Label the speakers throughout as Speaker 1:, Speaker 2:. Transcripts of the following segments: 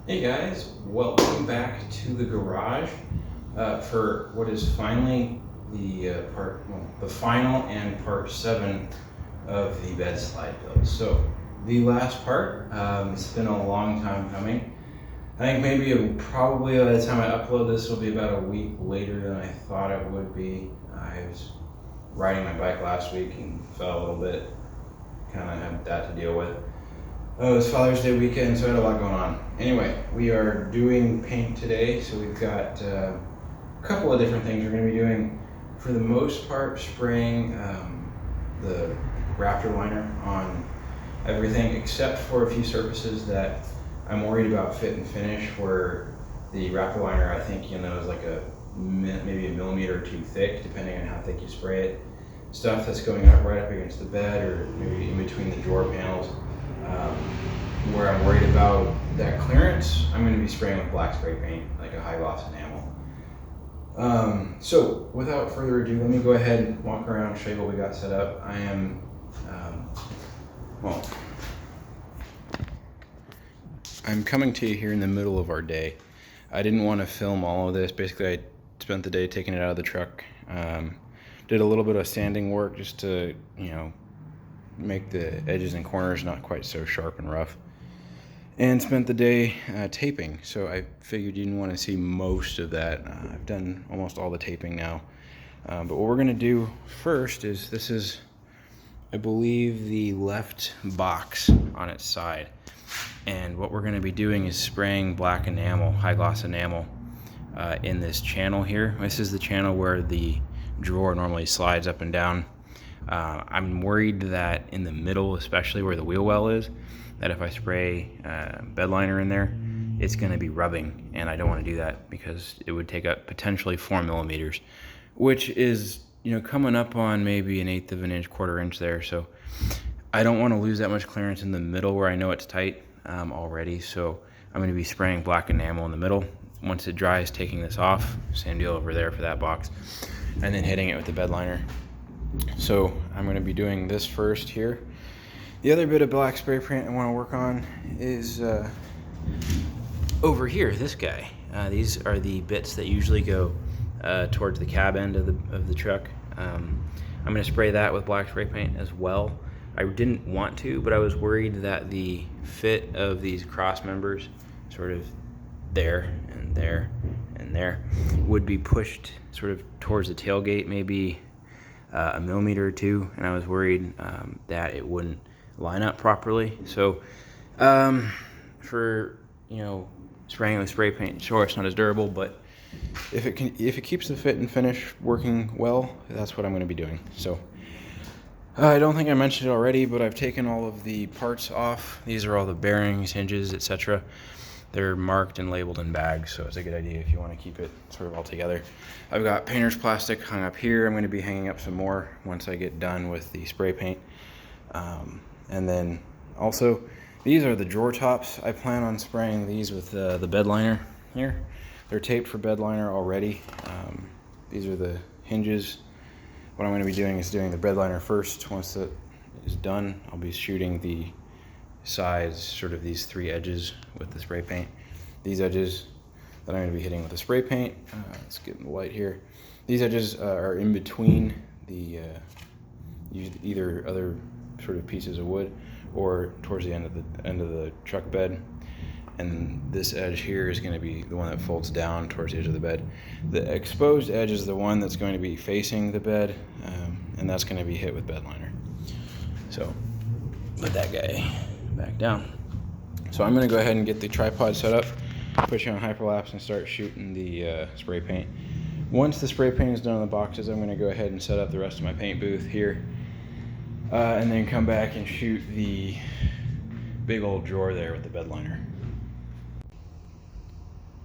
Speaker 1: Hey guys, welcome back to the garage for what is finally the final and part 7 of the bed slide build. So the last part, it's been a long time coming. I think probably by the time I upload this will be about a week later than I thought it would be. I was riding my bike last week and fell a little bit, kind of had that to deal with. Oh, it's Father's Day weekend, so I had a lot going on. Anyway, we are doing paint today, so we've got a couple of different things we're going to be doing. For the most part, spraying the Raptor liner on everything except for a few surfaces that I'm worried about fit and finish, where the Raptor liner, I think, is like maybe a millimeter or two thick, depending on how thick you spray it. Stuff that's going up right up against the bed or maybe in between the drawer panels. Where I'm worried about that clearance, I'm going to be spraying with black spray paint, like a high gloss enamel. So without further ado, let me go ahead and walk around and show you what we got set up. I'm coming to you here in the middle of our day. I didn't want to film all of this. Basically, I spent the day taking it out of the truck. Did a little bit of sanding work just to, make the edges and corners not quite so sharp and rough, and spent the day taping. So I figured you didn't want to see most of that. I've done almost all the taping now, but what we're going to do first is, this is, I believe, the left box on its side, and what we're going to be doing is spraying black enamel, high gloss enamel, in this channel here. This is the channel where the drawer normally slides up and down. I'm worried that in the middle, especially where the wheel well is, that if I spray bed liner in there, it's going to be rubbing, and I don't want to do that because it would take up potentially 4 millimeters, which is, coming up on maybe 1/8 of an inch, 1/4 inch there. So I don't want to lose that much clearance in the middle where I know it's tight already. So I'm going to be spraying black enamel in the middle. Once it dries, taking this off, same deal over there for that box, and then hitting it with the bed liner. So I'm going to be doing this first here. The other bit of black spray paint I want to work on is over here, this guy. These are the bits that usually go towards the cab end of the truck. I'm going to spray that with black spray paint as well. I didn't want to, but I was worried that the fit of these cross members, sort of there and there and there, would be pushed sort of towards the tailgate, maybe a millimeter or two, and I was worried that it wouldn't line up properly. So for spraying with spray paint, sure, it's not as durable, but if it keeps the fit and finish working well, that's what I'm going to be doing. So I don't think I mentioned it already, but I've taken all of the parts off. These are all the bearings, hinges, etc. They're marked and labeled in bags, so it's a good idea if you want to keep it sort of all together. I've got painter's plastic hung up here. I'm going to be hanging up some more once I get done with the spray paint. And then also, these are the drawer tops. I plan on spraying these with the bed liner here. They're taped for bed liner already. These are the hinges. What I'm going to be doing is doing the bed liner first. Once that is done, I'll be shooting the sides, sort of these 3 edges with the spray paint. These edges that I'm going to be hitting with the spray paint. Let's get in the light here. These edges are in between the either other sort of pieces of wood or towards the end of the truck bed. And this edge here is going to be the one that folds down towards the edge of the bed. The exposed edge is the one that's going to be facing the bed, and that's going to be hit with bed liner. So put that guy back down. So I'm going to go ahead and get the tripod set up, put you on hyperlapse, and start shooting the spray paint. Once the spray paint is done on the boxes, I'm going to go ahead and set up the rest of my paint booth here, and then come back and shoot the big old drawer there with the bed liner.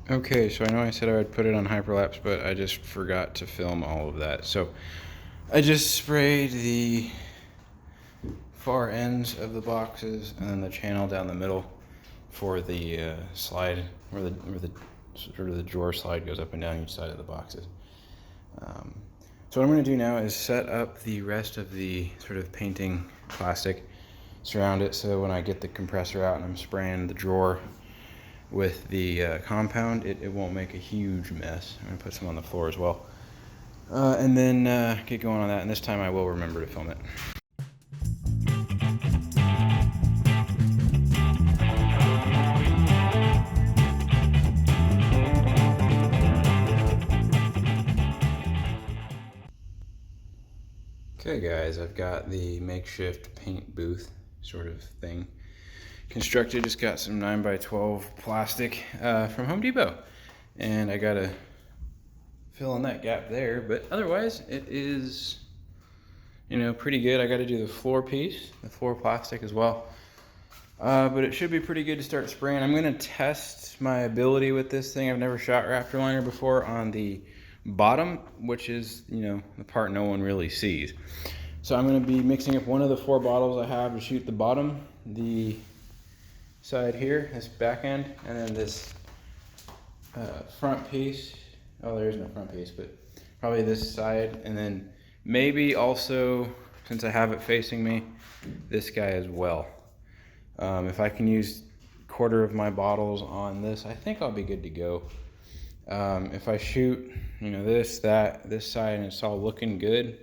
Speaker 1: Okay, so I know I said I would put it on hyperlapse, but I just forgot to film all of that. So I just sprayed the far ends of the boxes and then the channel down the middle for the slide, where the sort of the drawer slide goes up and down each side of the boxes. So what I'm going to do now is set up the rest of the sort of painting plastic, surround it, so when I get the compressor out and I'm spraying the drawer, with the compound, it won't make a huge mess. I'm gonna put some on the floor as well. And then get going on that, and this time I will remember to film it. Okay guys, I've got the makeshift paint booth sort of thing constructed. Just got some 9x12 plastic from Home Depot, and I gotta fill in that gap there, but otherwise it is, you know, pretty good. I gotta do the floor piece, the floor plastic as well, but it should be pretty good to start spraying. I'm gonna test my ability with this thing. I've never shot raptor liner before on the bottom, which is, you know, the part no one really sees. So I'm going to be mixing up one of the 4 bottles I have to shoot the bottom, the side here, this back end, and then this front piece. Oh, there is no front piece, but probably this side, and then maybe also, since I have it facing me, this guy as well. If I can use a quarter of my bottles on this, I think I'll be good to go. If I shoot, you know, this side, and it's all looking good,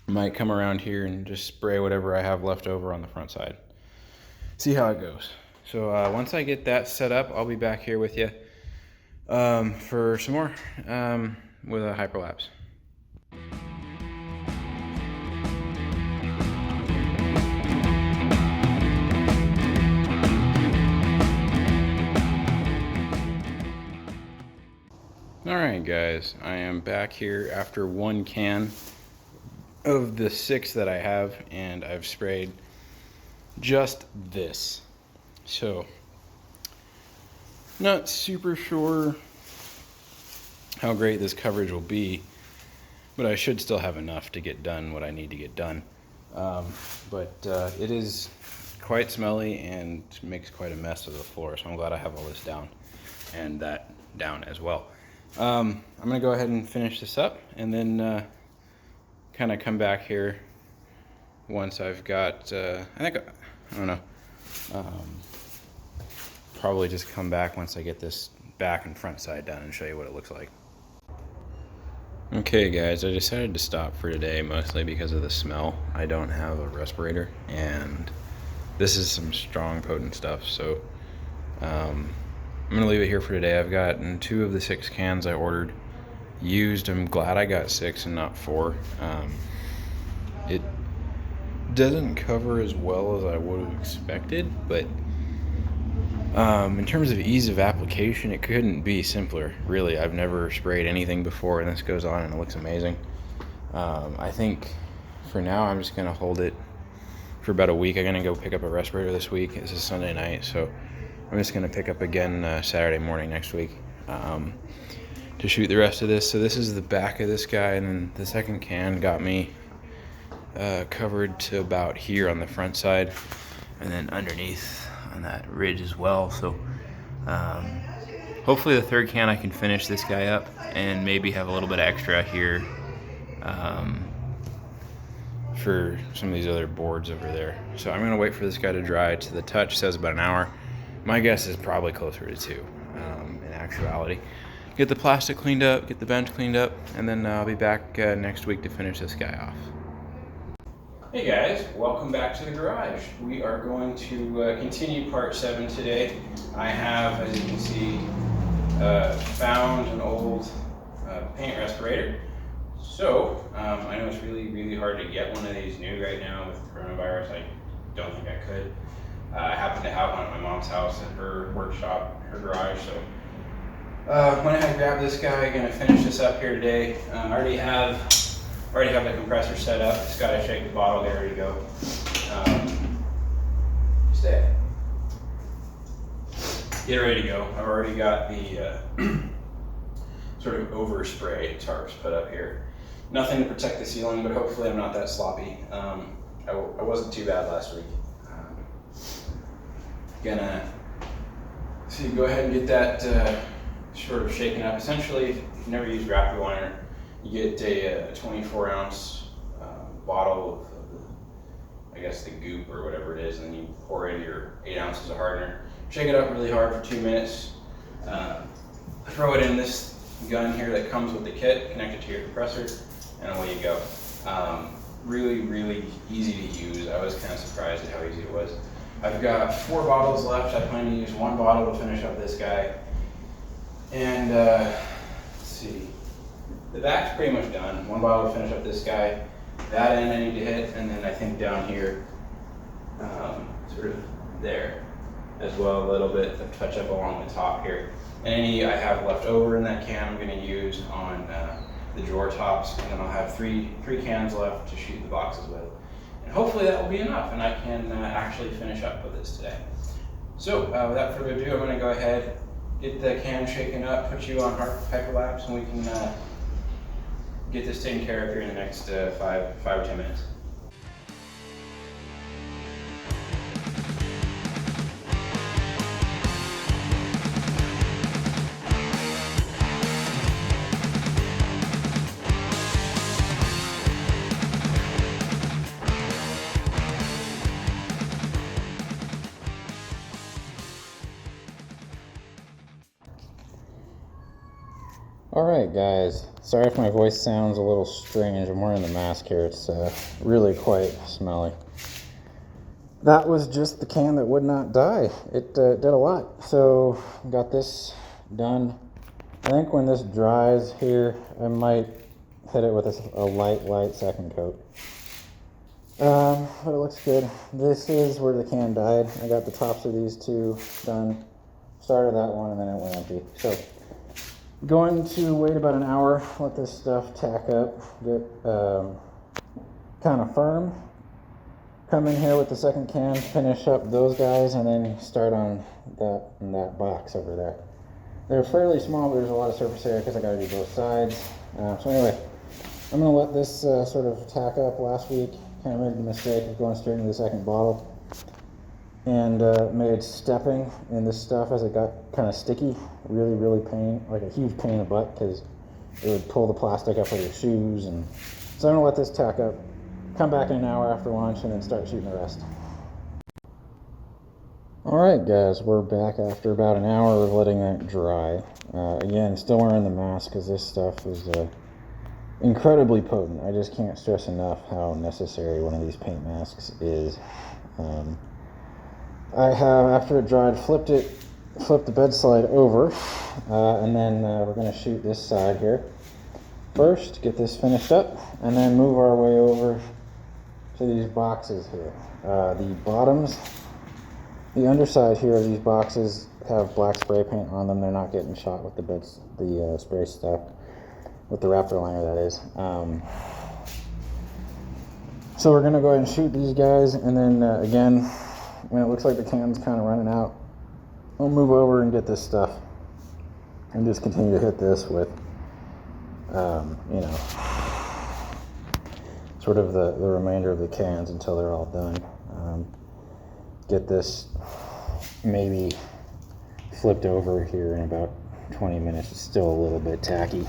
Speaker 1: might come around here and just spray whatever I have left over on the front side. See how it goes. So once I get that set up, I'll be back here with you for some more with a hyperlapse. Alright guys, I am back here after 1 can of the 6 that I have, and I've sprayed just this. So, not super sure how great this coverage will be, but I should still have enough to get done what I need to get done. But it is quite smelly and makes quite a mess of the floor, so I'm glad I have all this down and that down as well. I'm gonna go ahead and finish this up, and then kind of come back here once I've got, I don't know, probably just come back once I get this back and front side done and show you what it looks like. Okay guys, I decided to stop for today mostly because of the smell. I don't have a respirator, and this is some strong, potent stuff, so I'm gonna leave it here for today. I've gotten 2 of the 6 cans I ordered used. I'm glad I got 6 and not 4. It doesn't cover as well as I would have expected, but in terms of ease of application, it couldn't be simpler, really. I've never sprayed anything before, and this goes on and it looks amazing. I think for now I'm just gonna hold it for about a week. I'm gonna go pick up a respirator this week. This is Sunday night, so I'm just gonna pick up again Saturday morning next week to shoot the rest of this. So this is the back of this guy, and then the second can got me covered to about here on the front side, and then underneath on that ridge as well. So hopefully the third can I can finish this guy up and maybe have a little bit extra here for some of these other boards over there. So I'm gonna wait for this guy to dry. To the touch says about an hour. My guess is probably closer to 2 in actuality. Get the plastic cleaned up, get the bench cleaned up, and then I'll be back next week to finish this guy off. Hey guys, welcome back to the garage. We are going to continue part 7 today. I have, as you can see, found an old paint respirator. So, I know it's really hard to get one of these new right now with coronavirus. I don't think I could. I happen to have one at my mom's house at her workshop, her garage, so went ahead and grabbed this guy. I'm gonna finish this up here today. I already have the compressor set up. Just gotta shake the bottle, get ready to go. Get ready to go. I've already got the sort of overspray tarps put up here. Nothing to protect the ceiling, but hopefully I'm not that sloppy. I wasn't too bad last week. Gonna go ahead and get that sort of shaken up. Essentially, if you've never used raptor liner, you get a 24-ounce bottle of I guess the goop or whatever it is, and then you pour in your 8 ounces of hardener. shake it up really hard for 2 minutes, throw it in this gun here that comes with the kit, connect it to your compressor, and away you go. Really, really easy to use. I was kind of surprised at how easy it was. I've got 4 bottles left. I plan to use 1 bottle to finish up this guy. And let's see, the back's pretty much done. 1 bottle to finish up this guy. That end I need to hit, and then I think down here, sort of there as well, a little bit of touch up along the top here. And any I have left over in that can I'm going to use on the drawer tops, and then I'll have three cans left to shoot the boxes with. And hopefully that will be enough, and I can actually finish up with this today. So without further ado, I'm going to go ahead, get the can shaken up, put you on hyperlapse, and we can get this taken care of here in the next 5 or 10 minutes.
Speaker 2: Alright guys, sorry if my voice sounds a little strange. I'm wearing the mask here. It's really quite smelly. That was just the can that would not die. It did a lot. So got this done. I think when this dries here, I might hit it with a light second coat. But it looks good. This is where the can died. I got the tops of these 2 done. Started that one and then it went empty. So going to wait about an hour, let this stuff tack up, get kind of firm. Come in here with the second can, finish up those guys, and then start on that box over there. They're fairly small, but there's a lot of surface area because I got to do both sides. So anyway, I'm going to let this sort of tack up. Last week, kind of made the mistake of going straight into the second bottle and made stepping in this stuff as it got kind of sticky really like a huge pain in the butt, because it would pull the plastic up with your shoes. And so I'm gonna let this tack up, come back in an hour after lunch, and then start shooting the rest. Alright guys, we're back after about an hour of letting that dry. Again, still wearing the mask because this stuff is incredibly potent. I just can't stress enough how necessary one of these paint masks is. I have, after it dried, flipped the bed slide over, and then we're going to shoot this side here first, get this finished up, and then move our way over to these boxes here. The bottoms, the underside here of these boxes have black spray paint on them. They're not getting shot with the spray stuff, with the Raptor liner, that is. So we're going to go ahead and shoot these guys, and then again, when it looks like the can's kind of running out, I'll move over and get this stuff and just continue to hit this with, you know, sort of the remainder of the cans until they're all done. Get this maybe flipped over here in about 20 minutes. It's still a little bit tacky.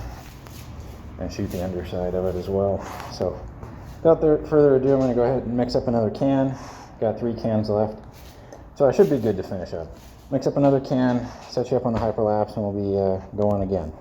Speaker 2: And shoot the underside of it as well. So without further ado, I'm going to go ahead and mix up another can. Got 3 cans left, so I should be good to finish up. Mix up another can, set you up on the hyperlapse, and we'll be going again.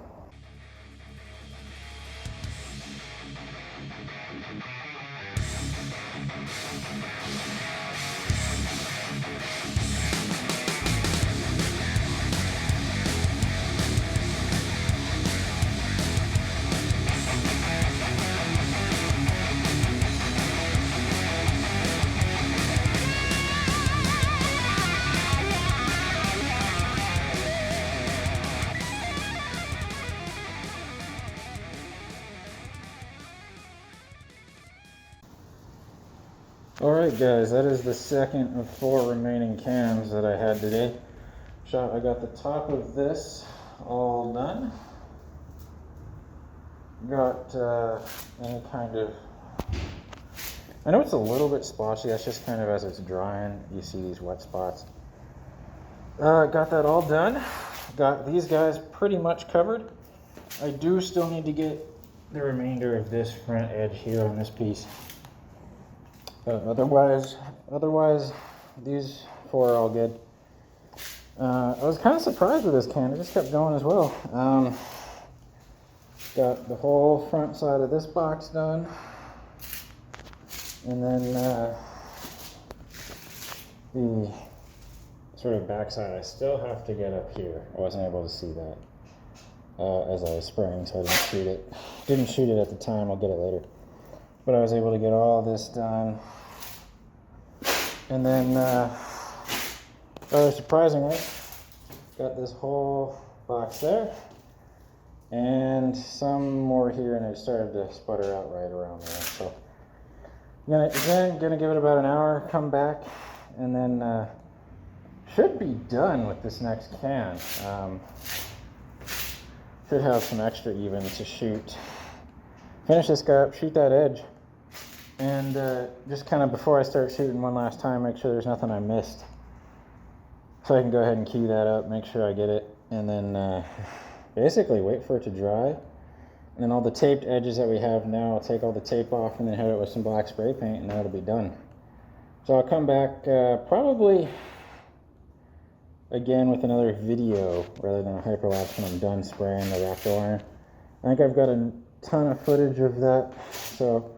Speaker 2: Alright guys, that is the second of 4 remaining cans that I had today. I got the top of this all done. Got any kind of, I know it's a little bit splotchy, that's just kind of as it's drying, you see these wet spots. Got that all done. Got these guys pretty much covered. I do still need to get the remainder of this front edge here on this piece. Otherwise, these 4 are all good. I was kind of surprised with this can. It just kept going as well. Got the whole front side of this box done. And then the sort of back side I still have to get up here. I wasn't able to see that as I was spraying, so I didn't shoot it. Didn't shoot it at the time, I'll get it later. But I was able to get all this done. And then, rather surprisingly, got this whole box there. And some more here, and it started to sputter out right around there. So, gonna give it about an hour, come back, and then should be done with this next can. Should have some extra even to shoot. Finish this guy up, shoot that edge, and just kind of before I start shooting one last time, make sure there's nothing I missed. So I can go ahead and cue that up, make sure I get it, and then basically wait for it to dry. And then all the taped edges that we have now, I'll take all the tape off and then hit it with some black spray paint, and that'll be done. So I'll come back probably again with another video rather than a hyperlapse when I'm done spraying the raptor liner. I think I've got a ton of footage of that, so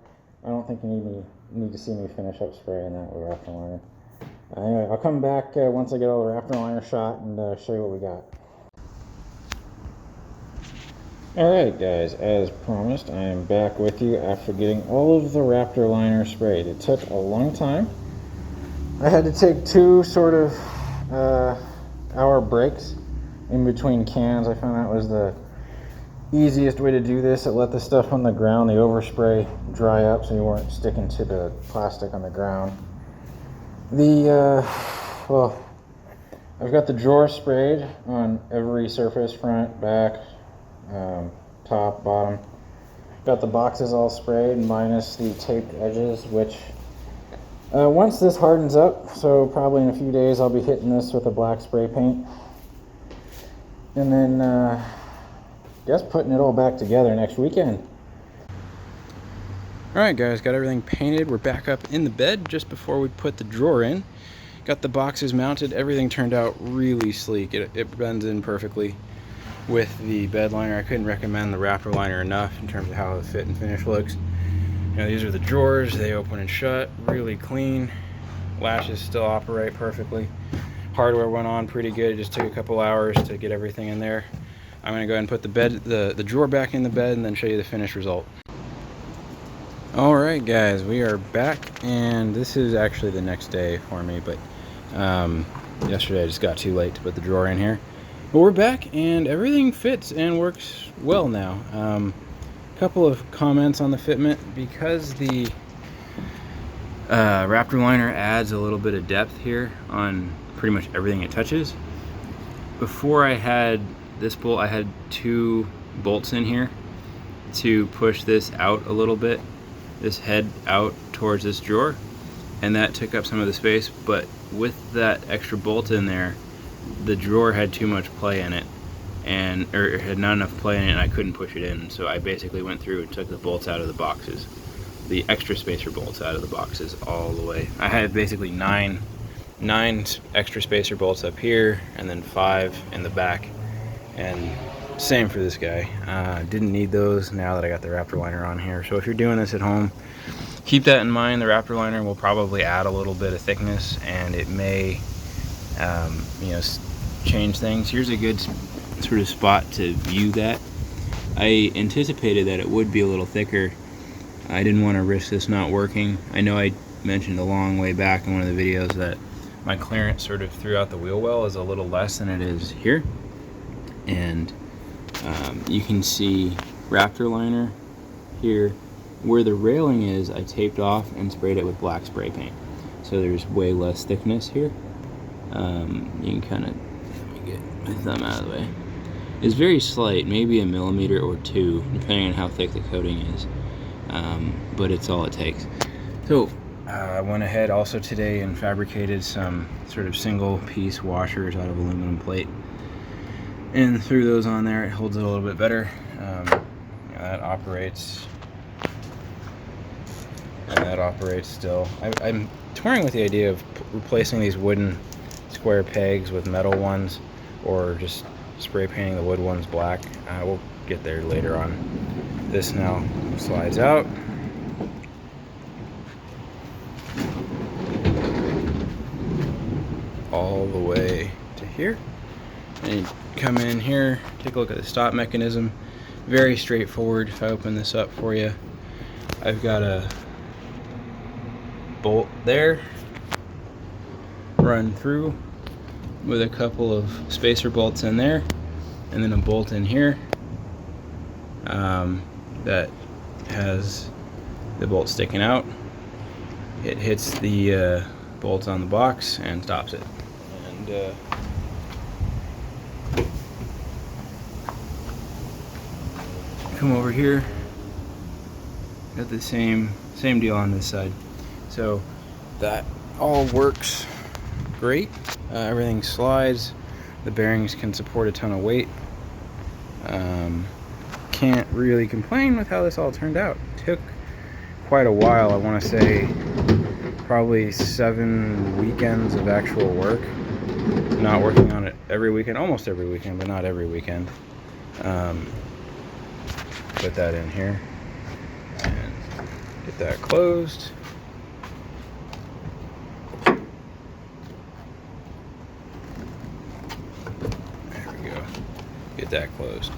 Speaker 2: I don't think you need to see me finish up spraying that with raptor liner. Anyway, I'll come back once I get all the raptor liner shot and show you what we got. Alright guys, as promised, I am back with you after getting all of the raptor liner sprayed. It took a long time. I had to take two sort of hour breaks in between cans. I found that was the easiest way to do this. It let the stuff on the ground, the overspray, dry up so you weren't sticking to the plastic on the ground. Well, I've got the drawer sprayed on every surface, front, back, top, bottom. Got the boxes all sprayed minus the taped edges, which once this hardens up, so probably in a few days, I'll be hitting this with a black spray paint. And then guess putting it all back together next weekend.
Speaker 1: Alright guys, got everything painted. We're back up in the bed just before we put the drawer in. Got the boxes mounted. Everything turned out really sleek. It blends in perfectly with the bed liner. I couldn't recommend the raptor liner enough in terms of how the fit and finish looks. You know, these are the drawers. They open and shut really clean. Latches still operate perfectly. Hardware went on pretty good. It just took a couple hours to get everything in there. I'm going to go ahead and put the drawer back in the bed and then show you the finished result. Alright guys, we are back, and this is actually the next day for me, but yesterday I just got too late to put the drawer in here. But we're back and everything fits and works well now. Couple of comments on the fitment. Because the raptor liner adds a little bit of depth here on pretty much everything it touches. Before I had this bolt, I had two bolts in here to push this out a little bit, this head out towards this drawer, and that took up some of the space. But with that extra bolt in there, the drawer had too much play in it, or had not enough play in it, and I couldn't push it in. So I basically went through and took the bolts out of the boxes, the extra spacer bolts out of the boxes all the way. I had basically nine extra spacer bolts up here, and then 5 in the back, and same for this guy. Didn't need those now that I got the raptor liner on here. So if you're doing this at home, keep that in mind. The raptor liner will probably add a little bit of thickness, and it may change things. Here's a good sort of spot to view that. I anticipated that it would be a little thicker. I didn't want to risk this not working. I know I mentioned a long way back in one of the videos that my clearance sort of throughout the wheel well is a little less than it is here, and you can see raptor liner here. Where the railing is, I taped off and sprayed it with black spray paint, so there's way less thickness here. You can kind of, let me get my thumb out of the way. It's very slight, maybe a millimeter or 2, depending on how thick the coating is, but it's all it takes. So I went ahead also today and fabricated some sort of single piece washers out of aluminum plate and threw those on there. It holds it a little bit better. That operates, and that operates still. I'm toying with the idea of replacing these wooden square pegs with metal ones, or just spray painting the wood ones black. We'll get there later on. This now slides out. All the way to here. And you come in here, take a look at the stop mechanism. Very straightforward. If I open this up for you, I've got a bolt there, run through with a couple of spacer bolts in there, and then a bolt in here that has the bolt sticking out. It hits the bolts on the box and stops it. And come over here, got the same deal on this side. So that all works great. Everything slides. The bearings can support a ton of weight. Can't really complain with how this all turned out. Took quite a while. I want to say probably 7 weekends of actual work. Not working on it every weekend, almost every weekend, but not every weekend. Put that in here and get that closed. There we go. Get that closed.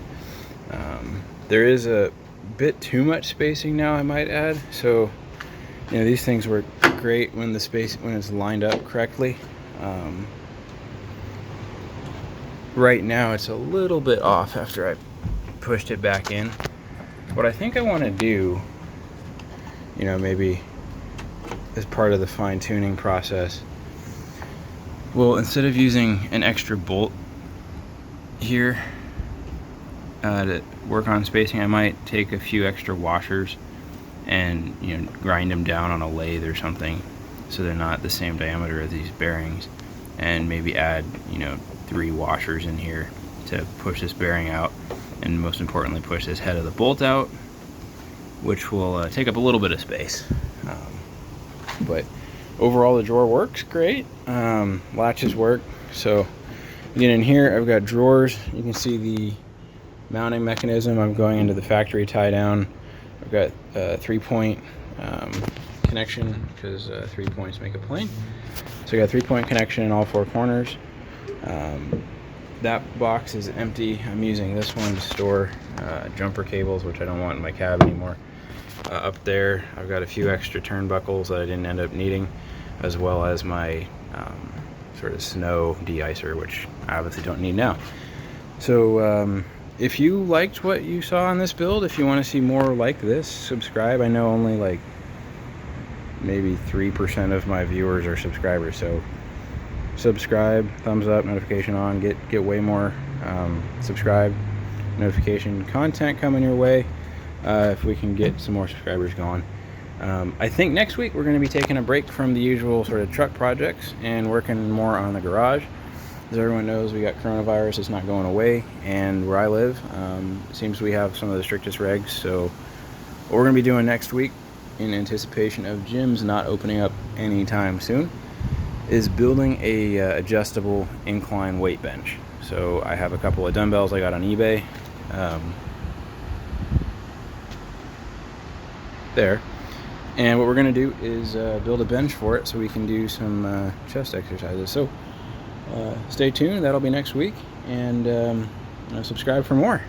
Speaker 1: There is a bit too much spacing now, I might add. So, you know, these things work great when it's lined up correctly. Right now it's a little bit off after I pushed it back in. What I think I want to do, you know, maybe as part of the fine-tuning process, well, instead of using an extra bolt here to work on spacing, I might take a few extra washers and, you know, grind them down on a lathe or something so they're not the same diameter as these bearings, and maybe add, you know, 3 washers in here to push this bearing out, and most importantly push this head of the bolt out, which will take up a little bit of space. But overall the drawer works great. Latches work. So again, in here I've got drawers. You can see the mounting mechanism. I'm going into the factory tie down. I've got a 3-point connection, because 3 points make a plane. So I got a 3-point connection in all 4 corners. That box is empty. I'm using this one to store jumper cables, which I don't want in my cab anymore. Up there I've got a few extra turnbuckles that I didn't end up needing, as well as my sort of snow de-icer, which I obviously don't need now. So if you liked what you saw on this build, if you want to see more like this, subscribe. I know only like maybe 3% of my viewers are subscribers, so subscribe, thumbs up, notification on, get way more subscribe, notification content coming your way, if we can get some more subscribers going. I think next week we're going to be taking a break from the usual sort of truck projects and working more on the garage. As everyone knows, we got coronavirus. It's not going away, and where I live, it seems we have some of the strictest regs. So what we're going to be doing next week, in anticipation of gyms not opening up anytime soon, is building a adjustable incline weight bench. So I have a couple of dumbbells I got on eBay. There. And what we're going to do is build a bench for it so we can do some chest exercises. So stay tuned. That'll be next week. And subscribe for more.